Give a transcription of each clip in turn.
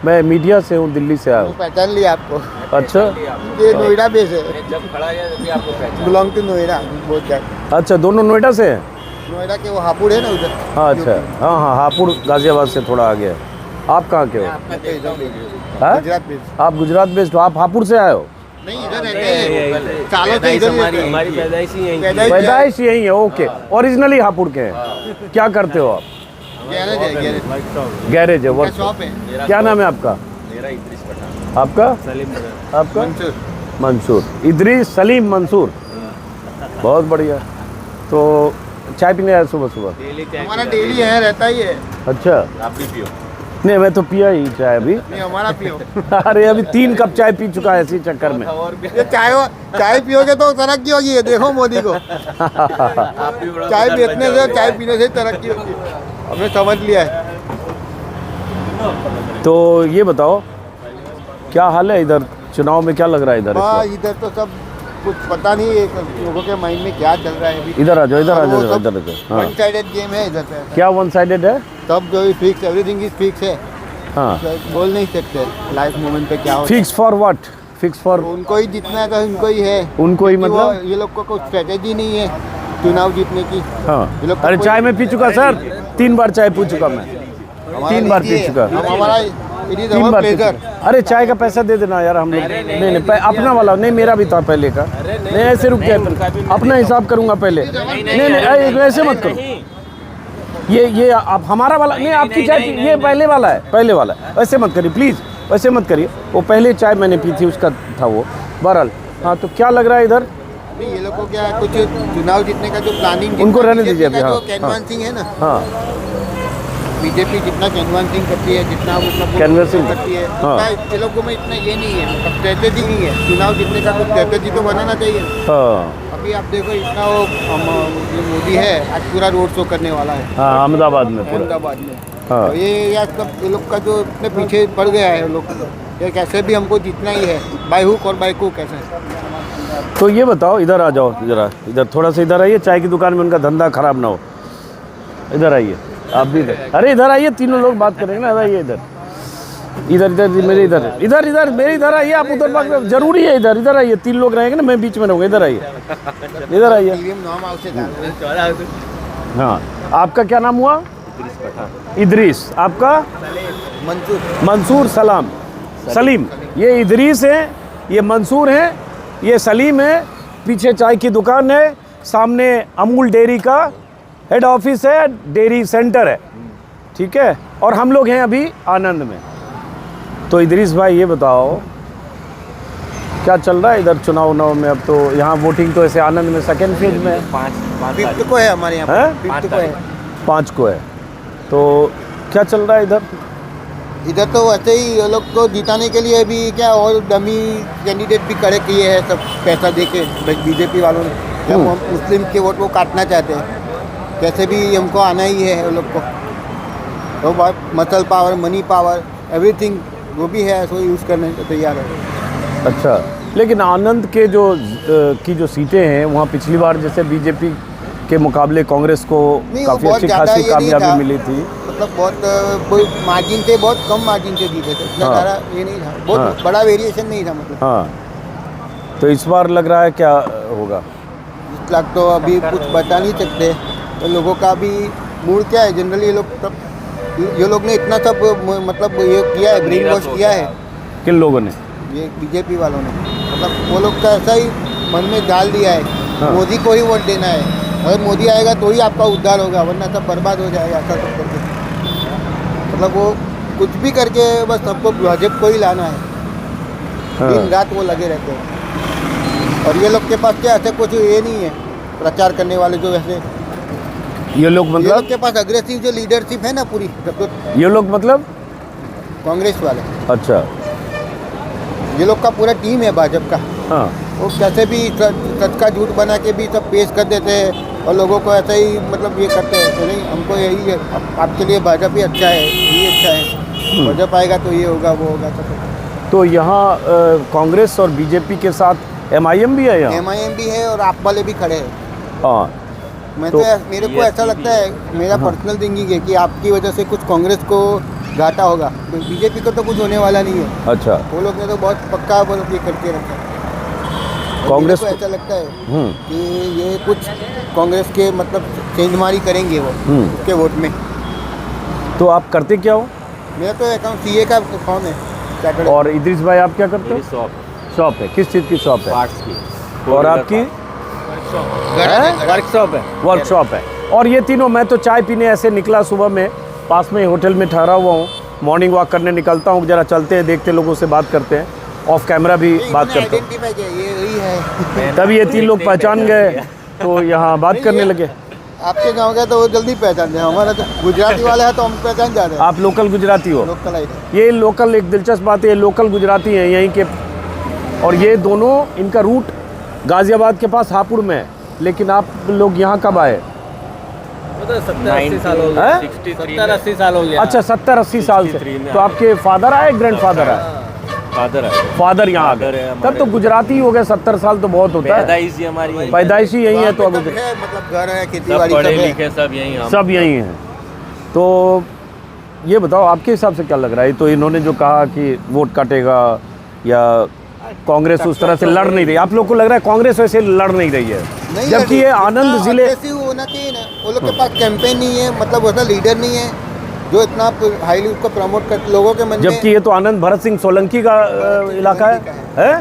मैं मीडिया से हूँ, दिल्ली से आया हूँ। पहचान लिया आपको। अच्छा, ये नोएडा बेस है, जब खड़ा है आपको पहचान। बिलोंग टू नोएडा बहुत ज़्यादा। अच्छा, दोनों नोएडा से हैं? नोएडा के वो हापुड़ है ना उधर। हाँ अच्छा, हाँ हाँ, हापुड़ गाजियाबाद से थोड़ा आगे है। आप कहाँ के हो? हाँ? गुजरात बेस। आप गुजरात बेस्ड हो, आप हापुड़ से आए हो? नहीं, इधर रहते हैं सालों से, इधर हमारी पैदाइश ही यहीं की। पैदाइश यही है, ओके। ओरिजिनली हापुड़ के हैं। क्या करते हो आप? गैरेज है, गैरेज। गैरेज है, वर्क शॉप है। क्या नाम है आपका? मेरा इद्रिस पठान। आपका? सलीम। आपका? मंसूर। मंसूर, इद्रिस सलीम मंसूर। बहुत बढ़िया। तो चाय पीने आया सुबह सुबह? हमारा डेली है, रहता ही है। अच्छा, आप भी पियो। नहीं मैं तो पिया ही चाय अभी। नहीं, हमारा पियो। अरे अभी 3 कप चाय पी चुका है इसी चक्कर में। ये चाय पियोगे तो तरक्की होगी, ये देखो मोदी को। चाय बेचने से, चाय पीने से तरक्की होगी, हमने समझ लिया है। तो ये बताओ क्या हाल है इधर, चुनाव में क्या लग रहा है इधर? इधर तो सब कुछ पता नहीं है, लोगों के माइंड में क्या चल रहा है अभी। इधर आ जाओ, इधर आ जाओ, इधर आ जाओ। वन साइडेड गेम है इधर पे। क्या वन साइडेड है? सब जो फिक्स, एवरीथिंग इज फिक्स है। हाँ, बोल नहीं सकते लाइफ मोमेंट पे क्या हो। Fix for what? Fix for उनको ही जीतना है तो उनको ही है। उनको ही, क्योंकि मतलब ये लोग को कोई स्ट्रेटेजी नहीं है चुनाव जीतने की। हाँ। ये लोग का अरे कोई- चाय में पी चुका सर, 3 बार चाय पी चुका मैं, 3 बार पी चुका। हमारा इट इज 3 आवर बार पी प्लेजर। चुका। अरे चाय का पैसा दे देना यार हम लोग। नहीं अपना वाला नहीं, मेरा भी था पहले का। नहीं ऐसे रुक गया, अपना हिसाब करूंगा पहले। नहीं ऐसे मत करो। ये आप हमारा वाला नहीं, आपकी चाय ये पहले वाला है, पहले वाला है। वैसे मत करिए प्लीज़, वैसे मत करिए। वो पहले चाय मैंने पी थी, उसका था वो। बहरहाल हाँ, तो क्या लग रहा है इधर? नहीं, ये लोग को क्या है, कुछ चुनाव जीतने का जो प्लानिंग, उनको रहने दीजिए अभी। हाँ कैनवासिंग है ना, हाँ, बीजेपी जितना कैनवासिंग करती है, जितना मतलब कैनवासिंग करती है, हाँ। उतना ये लोगों में इतना ये नहीं है, मतलब स्ट्रेटेजी नहीं है। चुनाव जीतने का कुछ स्ट्रेटेजी तो बनाना चाहिए। हाँ अभी आप देखो इतना वो जो मोदी है आज पूरा रोड शो करने वाला है हाँ, अहमदाबाद में पूरा। अहमदाबाद में। हाँ। तो ये सब ये लोग का जो इतने पीछे पड़ गया है लोग, ये कैसे भी हमको जीतना ही है, बाय हुक और बाय क्रूक कैसे। तो ये बताओ, इधर आ जाओ, जरा इधर थोड़ा सा इधर आइए, चाय की दुकान में उनका धंधा खराब ना हो। इधर आइए आप भी इधर। अरे इधर आइए, तीनों लोग बात करेंगे ना। आइए इधर, इधर इधर मेरे इधर इधर इधर मेरे इधर आइए। आप उधर बात जरूरी है, इधर इधर आइए। 3 लोग रहेंगे ना, मैं बीच में रहूँगा। इधर आइए, इधर आइए। हाँ, आपका क्या नाम हुआ? इद्रीस। आपका? मंसूर सलाम सलीम। ये इद्रीस है, ये मंसूर है, ये सलीम है। पीछे चाय की दुकान है, सामने अमूल डेयरी का हेड ऑफिस है, डेयरी सेंटर है, ठीक है। और हम लोग हैं अभी आनंद में। तो इद्रीस भाई ये बताओ क्या चल रहा है इधर चुनाव में? अब तो यहाँ वोटिंग तो ऐसे आनंद में सेकेंड फेज में है। 5 को है हमारे यहाँ, 5 को है। 5 को है। तो क्या चल रहा है इधर? इधर तो वैसे ही ये लोग को जिताने के लिए भी क्या और डमी कैंडिडेट भी खड़े किए हैं, सब पैसा दे के बीजेपी वालों ने। जब हम मुस्लिम के वोट वो काटना चाहते हैं, कैसे भी हमको आना ही है वो लोग को। तो बहुत muscle power, money power, everything वो भी है, सो यूज़ करने को तैयार है। अच्छा, लेकिन आनंद के जो सीटें हैं वहाँ पिछली बार जैसे बीजेपी के मुकाबले कांग्रेस को काफ़ी अच्छी खासी कामयाबी मिली थी। मतलब बहुत मार्जिन से, बहुत कम मार्जिन से जीते थे, इतना ज़्यादा ये नहीं था, बहुत बड़ा वेरिएशन नहीं था मतलब। हाँ, तो इस बार लग रहा है क्या होगा? इस लाख तो अभी कुछ बता नहीं सकते। तो लोगों का भी मूड क्या है जनरली, ये लोग ने इतना सब मतलब ये किया है, ब्रेन वॉश किया है। किन लोगों ने? ये बीजेपी वालों ने, मतलब वो लोग का ऐसा ही मन में डाल दिया है, हाँ। मोदी को ही वोट देना है, अगर मोदी आएगा तो ही आपका उद्धार होगा, वरना सब बर्बाद हो जाएगा। ऐसा सब करके मतलब वो कुछ भी करके बस सबको भाजपा को ही लाना है। हाँ। दिन रात वो लगे रहते हैं। और ये लोग के पास क्या ऐसे कुछ ये नहीं है प्रचार करने वाले जो ऐसे, ये लोग ये मतलब लोग के पास अग्रेसिव जो लीडरशिप है ना पूरी, तो ये लोग मतलब कांग्रेस वाले, अच्छा, ये लोग का पूरा टीम है भाजपा का। हाँ वो कैसे भी सच का झूठ बना के भी सब पेश कर देते हैं और लोगों को ऐसा ही मतलब ये करते हैं। तो नहीं, हमको यही है, आपके लिए भाजपा ही अच्छा है, ये अच्छा है, भाजपा आएगा तो ये होगा वो होगा सब। तो यहाँ कांग्रेस और बीजेपी के साथ एमआईएम भी है यहाँ? एमआईएम भी है और आप वाले भी खड़े हैं। हाँ, मैं तो मेरे को ऐसा लगता है, मेरा पर्सनल थिंकिंग है कि आपकी वजह से कुछ कांग्रेस को घाटा होगा। बीजेपी को तो कुछ होने वाला नहीं है। अच्छा, वो लोग ने तो बहुत पक्का ये करके रखा है। कांग्रेस को ऐसा लगता है कि ये कुछ कांग्रेस के मतलब चेंजमारी करेंगे वो उसके वोट में। तो आप करते क्या हो? मेरा तो अकाउंट सीए का फॉर्म है चार्टर्ड। और इद्रिस भाई आप क्या करते हो? शॉप है। किस चीज़ की शॉप है? पार्ट्स की। और आपकी? वर्कशॉप है। वर्कशॉप है। और ये तीनों, मैं तो चाय पीने ऐसे निकला सुबह में, पास में ही होटल में ठहरा हुआ हूँ, मॉर्निंग वॉक करने निकलता हूँ, जरा चलते हैं, देखते लोगों से बात करते हैं, ऑफ कैमरा भी बात करते हैं। आइडेंटिफाई किया ये वही है। तभी ये 3 लोग पहचान गए तो यहाँ बात करने लगे। आपके गांव का तो वो जल्दी पहचान जाए, हमारा तो गुजराती वाले हैं तो हम पहचान जा रहे हैं। आप लोकल गुजराती हो? लोकल आई ये लोकल, एक दिलचस्प बात है, ये लोकल गुजराती हैं यहीं के, और ये दोनों, इनका रूट गाजियाबाद के पास हापुड़ में है। लेकिन आप लोग यहाँ कब आए? 70-80 साल हो गया। 70-80 साल हो गया। अच्छा, 70-80 साल से। 63 में तो आपके फादर आए, ग्रैंडफादर आए? फादर है। फादर यहाँ आ गए, तब तो गुजराती हो गए। 70 साल तो बहुत होता है। पैदाइशी हमारी पैदाइशी यही है तो सब है, मतलब घर है, खेती सब बाड़ी पढ़े सब है। लिखे सब यहीं हम। सब यही हैं। तो ये बताओ आपके हिसाब से क्या लग रहा है? तो इन्होंने जो कहा कि वोट काटेगा या कांग्रेस उस तरह से लड़ नहीं रही, आप लोग को लग रहा है कांग्रेस वैसे लड़ नहीं रही है? नहीं जबकि ये आनंद इतना जिले, aggressive होना चाहिए ना, वो लोग के पास कैंपेन नहीं है, मतलब वैसा लीडर नहीं है जो इतना हाईली उसको प्रमोट कर लोगों के मन में। जबकि ये तो आनंद भरत सिंह सोलंकी का इलाका है?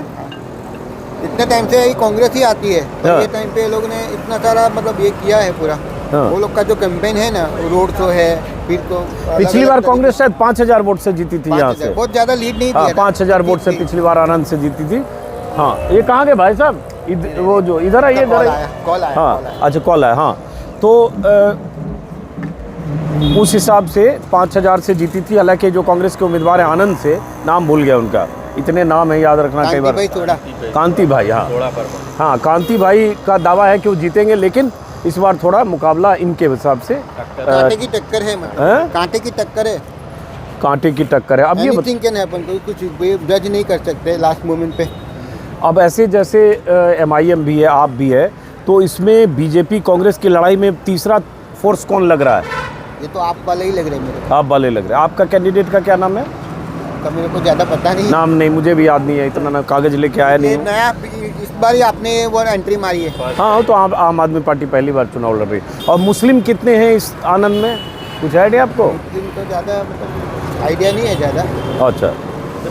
इतने टाइम से यही कांग्रेस ही आती है, हाँ। ये टाइम पे लोग ने इतना सारा मतलब ये किया है पूरा। हाँ। वो लोग का जो कैंपेन है ना, रोड शो है, फिर तो पिछली बार कांग्रेस शायद 5000 वोट से जीती थी यहाँ से। बहुत ज्यादा लीड नहीं हाँ, दिया। 5000 वोट से पिछली बार आनंद से जीती थी। हाँ, ये कहाँ गए भाई साहब? वो जो इधर है, ये इधर है। कॉल आया। हाँ, अच्छा, कॉल है। हाँ, तो उस हिसाब से 5000 से जीती थी। हालांकि जो कांग्रेस के उम्मीदवार हैं आनंद से, नाम भूल गया उनका, इतने नाम है याद रखना कई बार। कांति भाई, हाँ हाँ, कांति भाई का दावा है कि वो जीतेंगे, लेकिन इस बार थोड़ा मुकाबला इनके हिसाब से कांटे की टक्कर है, मतलब कांटे की टक्कर है। कांटे की टक्कर है। अब ये एनीथिंग कैन हैपन, कोई कुछ जज नहीं कर सकते लास्ट मोमेंट पे। अब ऐसे जैसे MIM भी है, आप भी है, तो इसमें बीजेपी कांग्रेस की लड़ाई में तीसरा फोर्स कौन लग रहा है? ये तो आप वाले ही लग रहे हैं मेरे को। आप वाले लग रहे हैं। आपका कैंडिडेट का क्या नाम है? तो मेरे को ज़्यादा पता नहीं। नाम नहीं, मुझे भी याद नहीं है, इतना ना कागज लेके आया नहीं ये हूँ। नया इस बार ही आपने वो एंट्री मारी है। हाँ, तो आम आदमी पार्टी पहली बार चुनाव लड़ रही है। और मुस्लिम कितने हैं इस आनंद में, कुछ आइडिया आपको? मुस्लिम तो ज़्यादा मतलब आइडिया नहीं है ज़्यादा। अच्छा,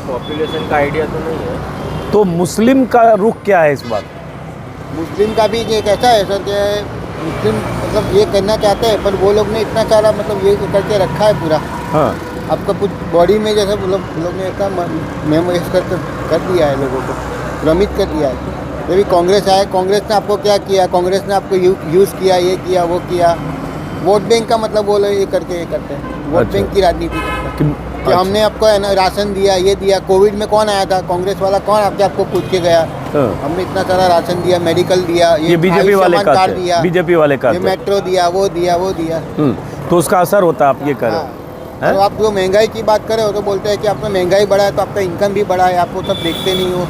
पॉपुलेशन का आइडिया तो नहीं है। तो मुस्लिम का रुख क्या है इस बार? मुस्लिम का भी ये कैसा है सर कि मुस्लिम मतलब ये करना चाहते हैं, पर वो लोग ने इतना सारा मतलब ये करके रखा है पूरा। हाँ, आपका कुछ बॉडी में जैसे लोग ने इतना मेमोराइज कर दिया है, लोगों को भ्रमित कर दिया है। जब भी कांग्रेस आए, कांग्रेस ने आपको क्या किया? कांग्रेस ने आपको यूज़ किया, ये किया, वो किया। वोट बैंक का मतलब वो लोग ये करके ये करते हैं, वोट अच्छा। बैंक की राजनीति करते हैं कि- कि हमने आपको है ना राशन दिया, ये दिया। कोविड में कौन आया था? कांग्रेस वाला कौन आके आपको पूछ के गया? हाँ। हमने इतना सारा राशन दिया, मेडिकल दिया, ये बीजेपी वाले आयुष्मान कार्ड करते दिया, हैं, बीजेपी वाले ये करते हैं। मेट्रो दिया, वो दिया, वो दिया। तो उसका असर होता है, आप ये कर रहे हो? तो आप जो महंगाई की बात करें हो तो बोलते हैं कि आपका महंगाई बढ़ा है तो आपका इनकम भी बढ़ा है, आप वो सब देखते नहीं हो।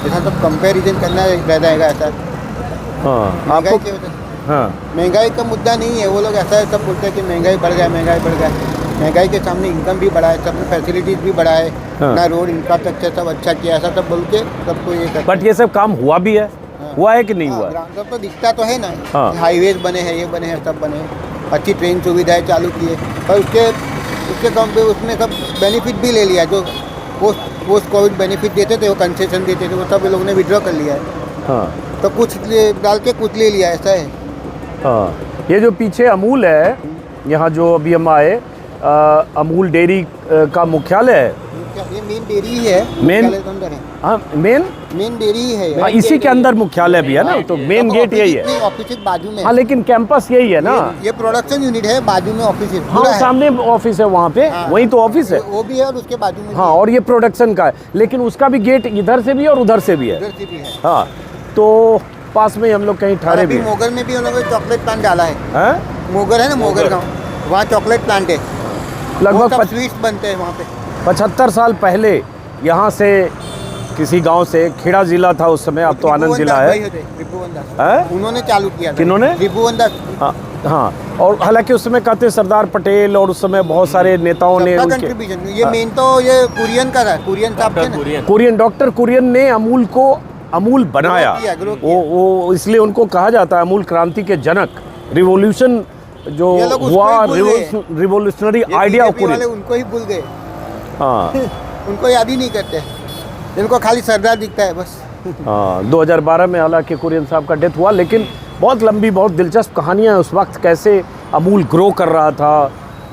ऐसा सब कंपैरिजन करना रह जाएगा ऐसा। हाँ, महंगाई आपको की वजह से हाँ, महंगाई का मुद्दा नहीं है। वो लोग ऐसा है सब बोलते हैं कि महंगाई बढ़ गया, महंगाई बढ़ गया। महंगाई के सामने इनकम भी बढ़ा है, सब में फैसिलिटीज़ भी बढ़ा है, हाँ। ना रोड इंफ्रास्ट्रक्चर सब अच्छा किया, ऐसा सब बोल के सबको ये करते बट ये सब काम हुआ भी है? हुआ है कि नहीं हुआ? ग्राउंड सब तो दिखता तो है ना। हाँ। हाईवेज बने हैं, ये बने हैं, सब बने हैं, अच्छी ट्रेन सुविधाएं चालू की है, पर उसके कम पे उसमें सब बेनिफिट भी ले लिया। जो पोस्ट कोविड बेनिफिट देते थे, वो कंसेशन देते थे, वो सब लोगों ने विड्रॉ कर लिया है। हाँ तो कुछ डाल के कुछ ले लिया, ऐसा है। हाँ, ये जो पीछे अमूल है, यहाँ जो अभी हम आए, अमूल डेयरी का मुख्यालय है। ये मेन डेयरी ही है, मेन- मुख्यालय तो अंदर है। हाँ, मेन डेयरी ही है हाँ, इसी के अंदर मुख्यालय भी है ना, तो मेन गेट यही है। ऑफिस बाजू में। हाँ, लेकिन कैंपस यही है ना। ये प्रोडक्शन यूनिट है, बाजू में ऑफिस है, हाँ, पूरा है। सामने ऑफिस है वहाँ पे, हाँ। वही तो ऑफिस है। वो भी है और उसके बाजू में हाँ, और ये प्रोडक्शन का है, लेकिन उसका भी गेट इधर से भी है और उधर से भी है। उधर से भी है। हाँ, तो पास में हम लोग कहीं ठहरे भी अभी हैं। मोगर में भी उन्होंने चॉकलेट प्लांट डाला है। हैं? मोगर है ना, मोगर गाँव, वहाँ चॉकलेट प्लांट है। लगभग स्वीट्स बनते हैं वहाँ पे। 75 साल पहले यहाँ से किसी गांव से, खेड़ा जिला था उस समय, अब तो आनंद जिला है। रिपुवन दास हैं? उन्होंने चालू किया था। किन्होंने? रिपुवन दास हाँ, हाँ, और हालांकि उस समय कहते सरदार पटेल और उस समय बहुत सारे नेताओं ने सबका उनके कंट्रीब्यूशन, ये मेन तो ये कुरियन का था, कुरियन साहब थे ना। कुरियन, डॉक्टर कुरियन ने अमूल को अमूल बनाया। ग्रो किया। वो इसलिए उनको कहा जाता है अमूल क्रांति के जनक। रिवॉल्यूशन जो ये लोग उसको हुआ, ही भूल गए। रिवॉल्यूशनरी ये आइडिया BJP वाले कुरियन। उनको ही भूल गए, हाँ उनको याद ही नहीं करते, इनको खाली सरदार दिखता है बस। हाँ, 2012 में हालांकि कुरियन साहब का डेथ हुआ, लेकिन बहुत लंबी बहुत दिलचस्प कहानियाँ हैं उस वक्त कैसे अमूल ग्रो कर रहा था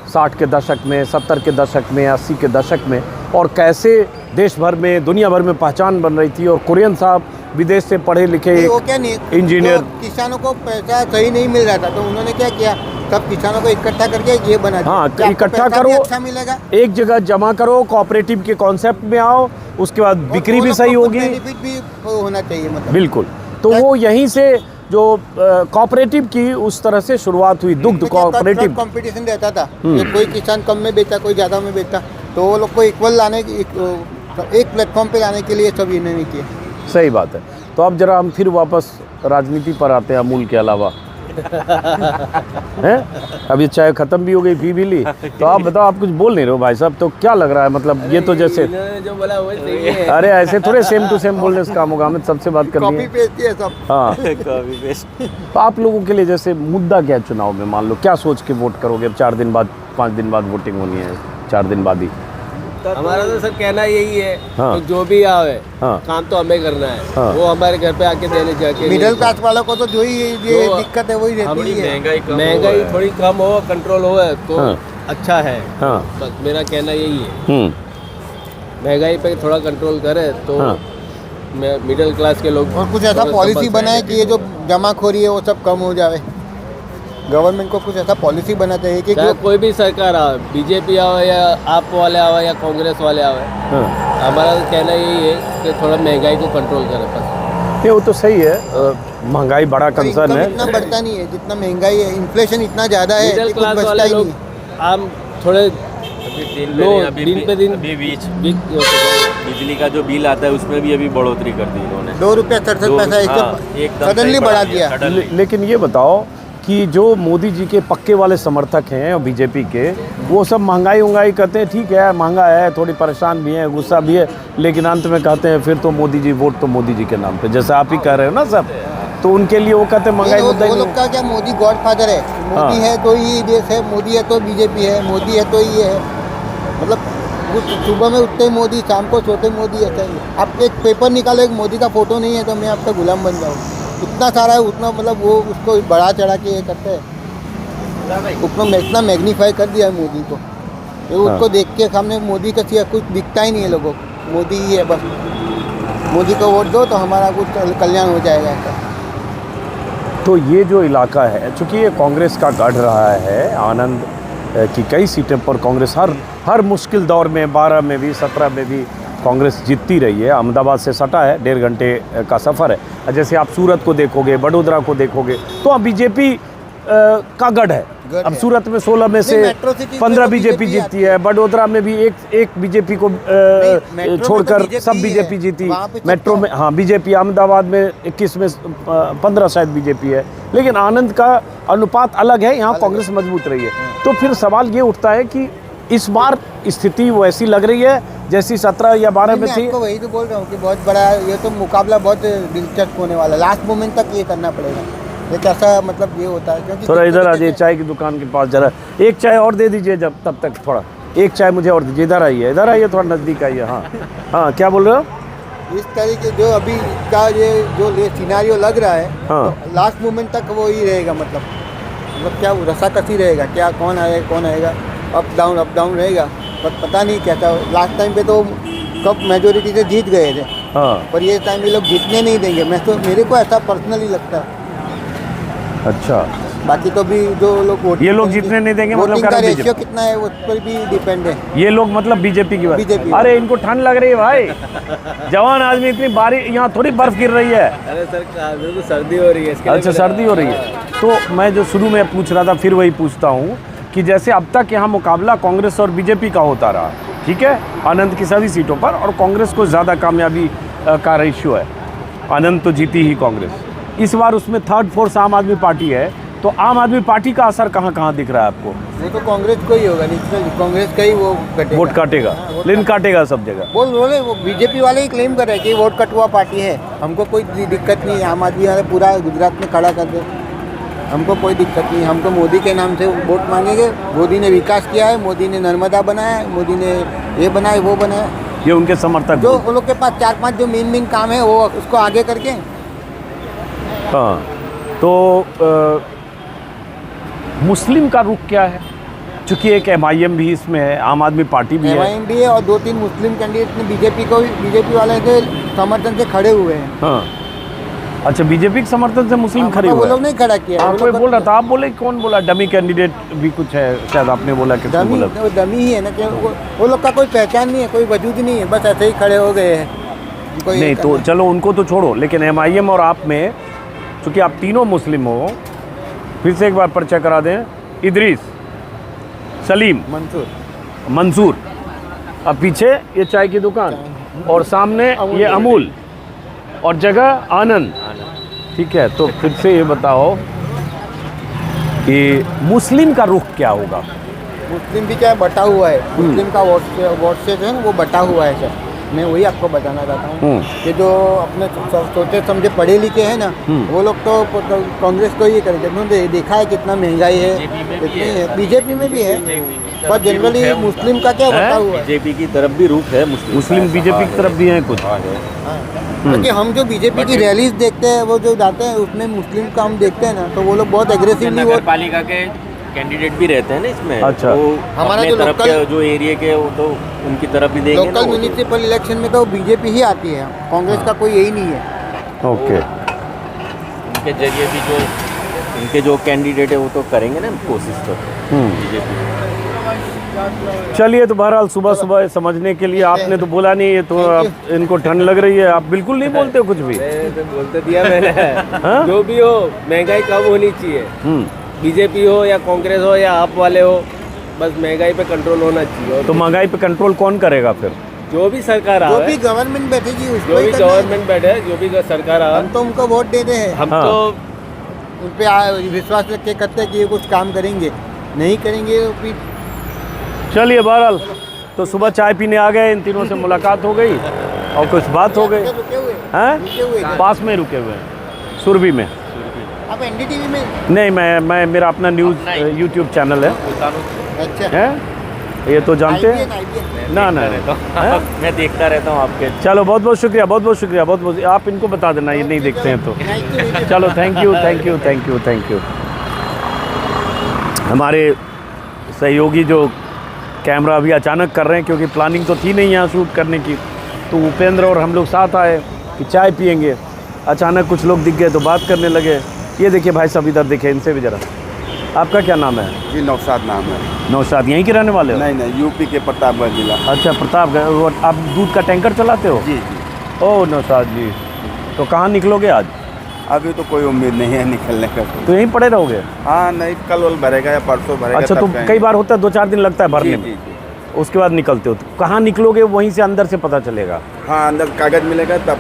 60 के दशक में, 70 के दशक में, 80 के दशक में, और कैसे देश भर में दुनिया भर में पहचान बन रही थी। और कुरियन साहब विदेश से पढ़े लिखे नहीं, वो क्या नहीं, इंजीनियर। तो किसानों को पैसा सही नहीं मिल रहा था, तो उन्होंने क्या किया, सब किसानों को इकट्ठा करके ये बना दिया हाँ, कि आपको इकट्ठा पैसा भी करो, अच्छा मिलेगा, एक जगह जमा करो, कोऑपरेटिव के कॉन्सेप्ट में आओ, उसके बाद और बिक्री वो भी लोग सही को कुछ होगी। बेनिफिट भी होना चाहिए, मतलब बिल्कुल, तो वो यहीं से जो कोऑपरेटिव की उस तरह से शुरुआत हुई, दुग्ध कोऑपरेटिव। कंपटीशन रहता था कि कोई किसान कम में बेचा, कोई ज़्यादा में बेचा, तो वो लोग को इक्वल लाने की, एक प्लेटफॉर्म पे लाने के लिए सब इन्होंने किया। सही बात है। तो अब जरा हम फिर वापस राजनीति पर आते हैं अमूल के अलावा। हैं? अब ये चाय खत्म भी हो गई, पी भी ली, तो आप बताओ, आप कुछ बोल नहीं रहे हो भाई साहब, तो क्या लग रहा है, मतलब ये तो जैसे इन्होंने जो बोला वही सही है। अरे ऐसे थोड़े सेम टू सेम बोलने से काम होगा, हमें सबसे बात करनी कॉपी है। पेस्ट है सब। हाँ, कॉपी पेस्ट। तो आप लोगों के लिए जैसे मुद्दा क्या है चुनाव में, मान लो क्या सोच के वोट करोगे? अब 4 दिन बाद 5 दिन बाद वोटिंग होनी है, 4 दिन बाद ही। हमारा तो सर कहना यही है, हाँ। तो जो भी आवे हाँ। काम तो हमें करना है, हाँ। वो हमारे घर पे आके देने जाके। मिडिल क्लास वालों को तो जो ही ये जो दिक्कत है वही रहती है। महंगाई थोड़ी कम हो, कंट्रोल हो तो हाँ। अच्छा है। हाँ। बस मेरा कहना यही है, महंगाई पे थोड़ा कंट्रोल करे तो हाँ। मिडिल क्लास के लोग। और कुछ ऐसा थोड़ा पॉलिसी संभल बनाए कि ये जो जमाखोरी है वो सब कम हो जाए। गवर्नमेंट को कुछ ऐसा पॉलिसी बना चाहिए कि चाहे कोई भी सरकार आवे, बीजेपी आवे या आप वाले आवे या कांग्रेस वाले आवे, हमारा तो कहना यही है कि थोड़ा महंगाई को कंट्रोल करें बस। ये वो तो सही है, महंगाई बड़ा कंसर्न है। इतना बढ़ता नहीं है जितना महंगाई है, इन्फ्लेशन इतना ज़्यादा है मिडिल कि कुछ क्लास बचता वाले ही लोग नहीं। आम थोड़े लोग दिन पे दिन बिजली का जो बिल आता है उसमें भी अभी बढ़ोतरी कर दी इन्होंने। 2 रुपया 67 पैसा एकदम सडनली सही बढ़ा दिया। लेकिन ये बताओ कि जो मोदी जी के पक्के वाले समर्थक हैं और बीजेपी के, वो सब महंगाई उंगाई कहते हैं, ठीक है महंगा है, थोड़ी परेशान भी है, गुस्सा भी है, लेकिन अंत में कहते हैं फिर तो मोदी जी, वोट तो मोदी जी के नाम पे, जैसे आप ही कह रहे हो ना सब, तो उनके लिए वो कहते हैं महंगाई मुद्दा ही वो नहीं लोग का क्या, मोदी गॉडफादर है, मोदी हाँ। है तो ही देश है, मोदी है तो बीजेपी है, मोदी है तो ये है, मतलब सुबह में उठते ही मोदी, शाम को सोते मोदी, ऐसा ही। आप एक पेपर निकालो, एक मोदी का फोटो नहीं है तो मैं आपका गुलाम बन जाऊँ, इतना सारा है, उतना मतलब वो उसको बढ़ा चढ़ा के ये करते हैं, उतना इतना मैग्नीफाई कर दिया है मोदी को, तो हाँ। उसको देख के सामने मोदी का सिवा कुछ दिखता ही नहीं है लोगों को, मोदी ही है बस, मोदी को वोट दो तो हमारा कुछ कल्याण हो जाएगा ऐसा। तो ये जो इलाका है, चूँकि ये कांग्रेस का गढ़ रहा है, आनंद की कई सीटों पर कांग्रेस हर मुश्किल दौर में 12 में भी 17 में भी कांग्रेस जीतती रही है। अहमदाबाद से सटा है, 1.5 घंटे का सफ़र है। जैसे आप सूरत को देखोगे, बड़ोदरा को देखोगे, तो अब बीजेपी का गढ़ है। अब सूरत में 16 में से 15 बीजेपी जीतती है, बड़ोदरा में भी एक बीजेपी को छोड़कर सब बीजेपी जीती। मेट्रो में हाँ बीजेपी, अहमदाबाद में 21 में 15 शायद बीजेपी है, लेकिन आनंद का अनुपात अलग है, यहाँ कांग्रेस मजबूत रही है। तो फिर सवाल ये उठता है कि इस बार स्थिति वैसी लग रही है जैसी 17 या 12 में थी। आपको वही तो बोल रहा हूँ कि बहुत बड़ा ये तो मुकाबला बहुत दिलचस्प होने वाला है, लास्ट मोमेंट तक ये करना पड़ेगा, ये कैसा मतलब ये होता है। क्योंकि थोड़ा इधर आ जाइए, चाय की दुकान के पास जरा एक चाय और दे दीजिए, जब तब तक थोड़ा एक चाय मुझे और दीजिए। इधर आइए थोड़ा नज़दीक आइए। हाँ हाँ, क्या बोल रहे हो? इस तरीके जो अभी का ये जो सिनारियो लग रहा है, हाँ। तो लास्ट मोमेंट तक वो ही रहेगा, मतलब क्या रसाकसी रहेगा, क्या कौन आएगा, अप डाउन रहेगा, पर पता नहीं क्या था। लास्ट टाइम पे तो कब मेजोरिटी से जीत गए थे, हाँ पर ये टाइम ये लोग जीतने नहीं देंगे, मेरे को ऐसा पर्सनली लगता है। अच्छा, बाकी तो भी जो लोग ये लोग जीतने नहीं देंगे, मतलब वोटिंग का कारण रेशियो कितना है उस पर भी डिपेंड है। ये लोग मतलब बीजेपी की बात। बीजेपी। अरे इनको ठंड लग रही है भाई, जवान आदमी, इतनी बारिश, यहाँ थोड़ी बर्फ गिर रही है। अरे सर बिल्कुल सर्दी हो रही है इसके अच्छा, सर्दी हो रही है। तो मैं जो शुरू में पूछ रहा था फिर वही पूछता हूँ कि जैसे अब तक यहाँ मुकाबला कांग्रेस और बीजेपी का होता रहा, ठीक है, आनंद की सभी सीटों पर, और कांग्रेस को ज़्यादा कामयाबी का रेशियो है, आनंद तो जीती ही कांग्रेस। इस बार उसमें थर्ड फोर्स आम आदमी पार्टी है, तो आम आदमी पार्टी का असर कहाँ कहाँ दिख रहा है आपको? वो तो कांग्रेस को ही होगा, नेशनल कांग्रेस का ही वो कटेगा, वोट काटेगा, लेकिन काटेगा सब जगह। बोले वो बीजेपी वाले ही क्लेम कर रहे हैं कि वोट कटुआ पार्टी है। हमको कोई दिक्कत नहीं है, आम आदमी वाले पूरा गुजरात में खड़ा कर दे, हमको कोई दिक्कत नहीं। हम तो मोदी के नाम से वोट मांगेंगे। मोदी ने विकास किया है, मोदी ने नर्मदा बनाया है, मोदी ने ये बनाया वो बनाया। ये उनके समर्थक जो उन लोग के पास 4-5 जो मेन काम है वो उसको आगे करके। हाँ, तो मुस्लिम का रुख क्या है? चूँकि एक MIM भी इसमें है, आम आदमी पार्टी भी है, MIM भी है और 2-3 मुस्लिम कैंडिडेट ने बीजेपी वाले के समर्थन से खड़े हुए हैं। हाँ। अच्छा, बीजेपी के समर्थन से मुस्लिम खड़े वो हुए लोग नहीं खड़ा किया। हैं। कोई बोल रहा था, आप बोले कौन बोला? डमी कैंडिडेट भी कुछ है शायद, आपने बोला कि डमी, वो डमी ही है ना, कि वो लोग का कोई पहचान नहीं है, कोई वजूद नहीं है, बस ऐसे ही खड़े हो गए हैं। कोई नहीं तो चलो उनको तो छोड़ो, लेकिन MIM और आप में चूँकि आप तीनों मुस्लिम हो, फिर से एक बार परिचय करा दें। इदरीस, सलीम, मंसूर, अब पीछे ये चाय की दुकान और सामने ये अमूल और जगह आनंद। ठीक है, तो फिर से ये बताओ कि मुस्लिम का रुख क्या होगा? मुस्लिम भी क्या बटा हुआ है, मुस्लिम का व्हाट्सएप है ना वो बटा हुआ है सर। मैं वही आपको बताना चाहता हूँ कि जो अपने सोचे समझे पढ़े लिखे हैं ना, वो लोग तो कांग्रेस को ही करेंगे। उन्होंने देखा है कितना महंगाई है, कितनी है, बीजेपी में भी है, पर जनरली मुस्लिम का क्या बटा हुआ है। बीजेपी की तरफ भी रुख है, मुस्लिम बीजेपी की तरफ भी हैं कुछ। क्योंकि हम जो बीजेपी की रैलीज देखते हैं, वो जो जाते हैं उसमें मुस्लिम का हम देखते हैं ना, तो वो लोग बहुत एग्रेसिवली नगर पालिका के कैंडिडेट भी रहते हैं ना इसमें। अच्छा, वो हमारा अपने जो तरफ लोकल- के जो एरिया के वो तो उनकी तरफ ही देंगे ना लोकल वो तो। म्यूनिसिपल इलेक्शन में तो बीजेपी ही आती है, कांग्रेस का कोई यही नहीं है। ओके। उनके जरिए भी जो उनके जो कैंडिडेट है वो तो करेंगे ना कोशिश तो बीजेपी। चलिए, तो बहरहाल सुबह सुबह समझने के लिए आपने तो बोला नहीं, ये तो आप इनको ठंड लग रही है, आप बिल्कुल नहीं बोलते हो कुछ भी। तो बोलते दिया मैंने। जो भी हो महंगाई कम होनी चाहिए, बीजेपी हो या कांग्रेस हो या आप वाले हो, बस महंगाई पे कंट्रोल होना चाहिए। तो महंगाई पे कंट्रोल कौन करेगा फिर? जो भी सरकार जो आवे, भी गवर्नमेंट बैठेगी उसको जो ही भी करना है। गवर्नमेंट बैठे, जो भी सरकार आवे, हम तो उनको वोट देते हैं, हम हाँ। तो उन पे विश्वास रख के करते हैं कि ये कुछ काम करेंगे, नहीं करेंगे तो फिर। चलिए, बहरहाल तो सुबह चाय पीने आ गए, इन तीनों से मुलाकात हो गई और कुछ बात हो गई। रुके हुए हैं पास में रुके हुए हैं, सुरभि में। आप NDTV में? नहीं, मैं मेरा अपना न्यूज़ यूट्यूब चैनल है। अच्छा हैं? ये तो जानते हैं IBN। ना ना हैं? मैं देखता रहता हूँ आपके। चलो, बहुत बहुत शुक्रिया, बहुत बहुत शुक्रिया, बहुत बहुत। आप इनको बता देना, ये नहीं देखते हैं तो। चलो, thank you thank you thank you thank you. हमारे सहयोगी जो कैमरा अभी अचानक कर रहे हैं, क्योंकि प्लानिंग तो थी नहीं यहाँ शूट करने की, तो उपेंद्र और हम लोग साथ आए कि चाय पियेंगे, अचानक कुछ लोग दिख गए तो बात करने लगे। ये देखिए भाई साहब, इधर देखिए, इनसे भी ज़रा। आपका क्या नाम है? जी नौशाद नाम है। नौशाद, यहीं के रहने वाले हो? नहीं, यूपी के प्रतापगढ़ जिला। अच्छा, प्रतापगढ़। आप दूध का टैंकर चलाते हो? जी जी। ओह नौशाद जी, तो कहाँ निकलोगे आज? अभी तो कोई उम्मीद नहीं है निकलने का। तो यहीं पड़े रहोगे? हाँ, नहीं, कल वल भरेगा या परसों भरेगा। अच्छा, तो तब कहेंगे। कई बार होता है 2-4 दिन लगता है भरने जी में, जी जी। उसके बाद निकलते हो। तो कहाँ निकलोगे, वहीं से अंदर से पता चलेगा? हाँ, अंदर कागज मिलेगा तब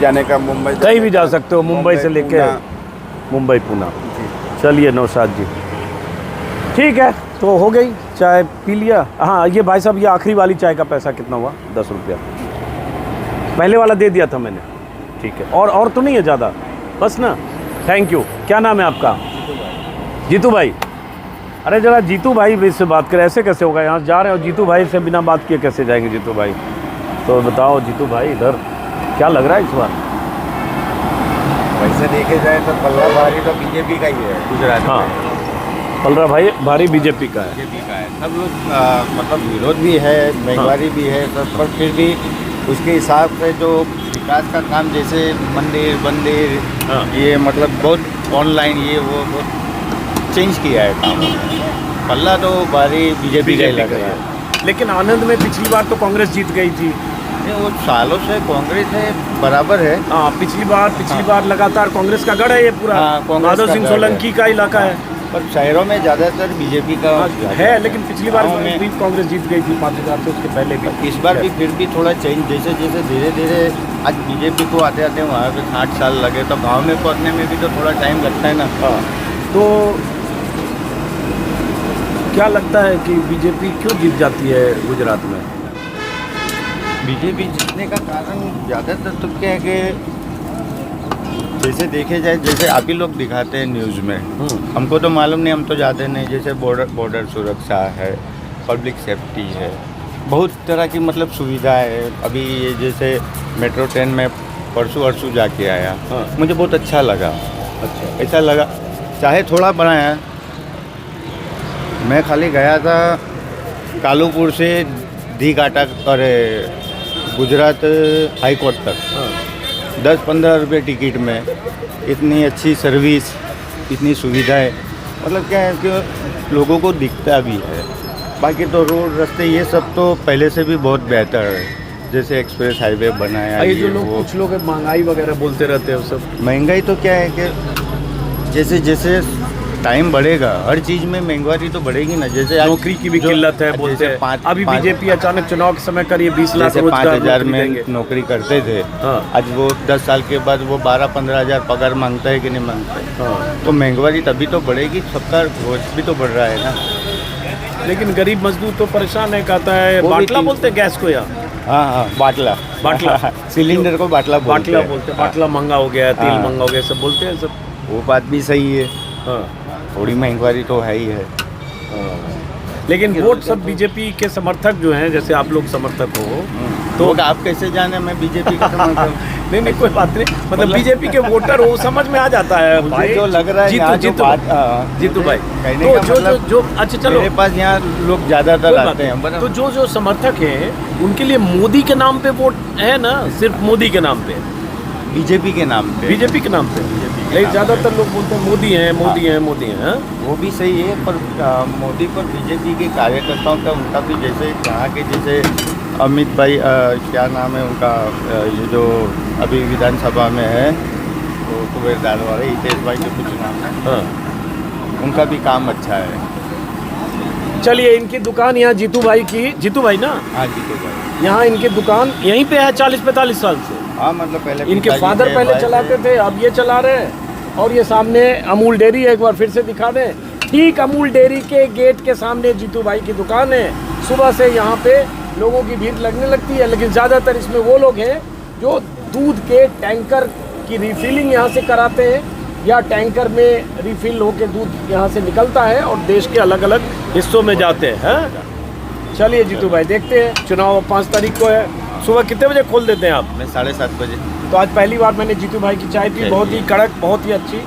जाने का। मुंबई कहीं भी जा सकते हो, मुंबई से लेके पूना। मुंबई पूना। जी। चलिए नौशाद जी, ठीक है, तो हो गई, चाय पी लिया। हाँ, ये भाई साहब, ये आखिरी वाली चाय का पैसा कितना हुआ? 10 रुपया। पहले वाला दे दिया था मैंने। ठीक है, और तो नहीं है ज़्यादा, बस ना। Thank you. क्या नाम है आपका? जीतू भाई। अरे ज़रा जीतू भाई से बात करें, ऐसे कैसे होगा? यहाँ जा रहे हो, जीतू भाई से बिना बात किए कैसे जाएंगे जीतू भाई? तो बताओ जीतू भाई, इधर क्या लग रहा है इस बार? वैसे देखे जाए तो पल्ला भारी तो बीजेपी का ही है गुजरात में। हाँ, पलरा भाई भारी बीजेपी का है। बीजेपी का है। सब लोग मतलब विरोध भी है, महंगाई भी है सब, पर फिर भी उसके हिसाब से जो विकास का काम, जैसे मंदिर हाँ। ये मतलब बहुत ऑनलाइन ये वो बहुत चेंज किया है काम। पल्ला तो भारी बीजेपी का ही लग रहा है। लेकिन आनंद में पिछली बार तो कांग्रेस जीत गई थी। ये वो सालों से कांग्रेस है, बराबर है। हाँ, पिछली बार लगातार कांग्रेस का गढ़ है ये पूरा। हाँ, कांग्रेस माधव का सिंह गढ़ है। सोलंकी का इलाका है। पर शहरों में ज़्यादातर बीजेपी का है, लेकिन पिछली बार गाँव में- भी कांग्रेस जीत गई थी 5000 से, उसके पहले भी। इस बार भी फिर भी थोड़ा चेंज, जैसे जैसे धीरे धीरे आज बीजेपी को आते आते वहाँ पे 60 साल लगे, तो गांव में पहुँचने में भी तो थोड़ा टाइम लगता है ना। हाँ, तो क्या लगता है कि बीजेपी क्यों जीत जाती है गुजरात में? बीजेपी जीतने का कारण ज़्यादातर तो क्या है कि जैसे देखे जाए, जैसे आप ही लोग दिखाते हैं न्यूज़ में, हमको तो मालूम नहीं, हम तो जाते नहीं। जैसे बॉर्डर सुरक्षा है, पब्लिक सेफ्टी है, बहुत तरह की मतलब सुविधाएं है। अभी ये जैसे मेट्रो ट्रेन में परसों जाके आया, मुझे बहुत अच्छा लगा। अच्छा, ऐसा लगा, चाहे थोड़ा बनाया, मैं खाली गया था कालूपुर से दी घाटा और गुजरात हाई कोर्ट तक 10-15 रुपये टिकट में इतनी अच्छी सर्विस, इतनी सुविधाएं, मतलब क्या है कि लोगों को दिखता भी है। बाकी तो रोड रास्ते ये सब तो पहले से भी बहुत बेहतर है, जैसे एक्सप्रेस हाईवे बनाया। ये जो लोग कुछ लोग महंगाई वगैरह बोलते रहते हैं, वो सब महंगाई तो क्या है कि जैसे जैसे टाइम बढ़ेगा, हर चीज़ में महंगाई तो बढ़ेगी ना। जैसे आज नौकरी की भी किल्लत है बोलते हैं। अभी बीजेपी अचानक चुनाव के समय करिए 20 लाख जैसे 5,000 नौकरी में देंगे। नौकरी करते थे, हाँ। आज वो 10 साल के बाद वो 12-15 हज़ार पगार मांगता है कि नहीं मांगता है। हाँ। तो महंगाई तभी तो बढ़ेगी, सबका रोज भी तो बढ़ रहा है ना। लेकिन गरीब मजदूर तो परेशान है, कहता है वो भी बाटला 300 बोलते हैं गैस को यहाँ, हाँ, बाटला बाटला। सिलेंडर को बाटला बोलते बाटला हैं। बोलते हैं, बाटला महंगा हो गया है, तेल हाँ। महंगा हो गया, सब बोलते हैं सब। वो बात भी सही है, हाँ। थोड़ी महंगाई तो है ही है। लेकिन वोट सब बीजेपी के समर्थक जो हैं, जैसे आप लोग समर्थक हो, तो आप कैसे जाने मैं बीजेपी का समर्थक हूँ? नहीं कोई बात नहीं, मतलब बीजेपी के वोटर हो, समझ में आ जाता है मुझे भाई। जो लग रहा है यहाँ जो बात, जीतू भाई, कहने तो का जो मतलब जो अच्छा चलो, मेरे पास यहाँ लोग ज़्यादातर कोई बात आते हैं। नहीं। तो जो समर्थक हैं, उनके लिए मोदी के नाम पे वोट है ना, सिर्फ मोदी के नाम पे, बीजेपी के नाम पे, बीजेपी के नाम पे। लेकिन ज़्यादातर लोग बोलते हैं मोदी हैं, मोदी हैं, मोदी हैं। हाँ? वो भी सही है, पर मोदी पर बीजेपी के कार्यकर्ताओं का, उनका भी जैसे यहाँ के जैसे अमित भाई, क्या नाम है उनका, ये जो अभी विधानसभा में है, तो कुबेर दाल वाले हितेश भाई के कुछ नाम है, हाँ। उनका भी काम अच्छा है। चलिए, इनकी दुकान यहाँ जीतू भाई की, जीतू भाई ना, हाँ जी, तो भाई, यहाँ इनकी दुकान यहीं पे है 40-45 साल से। हाँ, मतलब पहले इनके पिताजी फादर थे, पहले भाई चलाते थे, अब ये चला रहे हैं। और ये सामने अमूल डेयरी है, एक बार फिर से दिखा दें। ठीक अमूल डेयरी के गेट के सामने जीतू भाई की दुकान है। सुबह से यहाँ पे लोगों की भीड़ लगने लगती है, लेकिन ज़्यादातर इसमें वो लोग हैं जो दूध के टैंकर की रिफिलिंग यहाँ से कराते हैं, या टैंकर में रिफिल होकर दूध यहाँ से निकलता है और देश के अलग अलग हिस्सों में जाते हैं। हाँ? चलिए जीतू भाई, देखते हैं, चुनाव 5 तारीख को है। सुबह कितने बजे खोल देते हैं आप? मैं 7:30 बजे। तो आज पहली बार मैंने जीतू भाई की चाय पी, बहुत ही कड़क, बहुत ही अच्छी।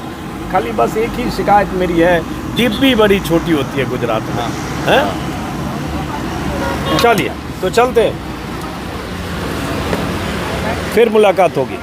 खाली बस एक ही शिकायत मेरी है, डिब्बी बड़ी छोटी होती है गुजरात में। हैं? चलिए, तो चलते हैं, फिर मुलाकात होगी।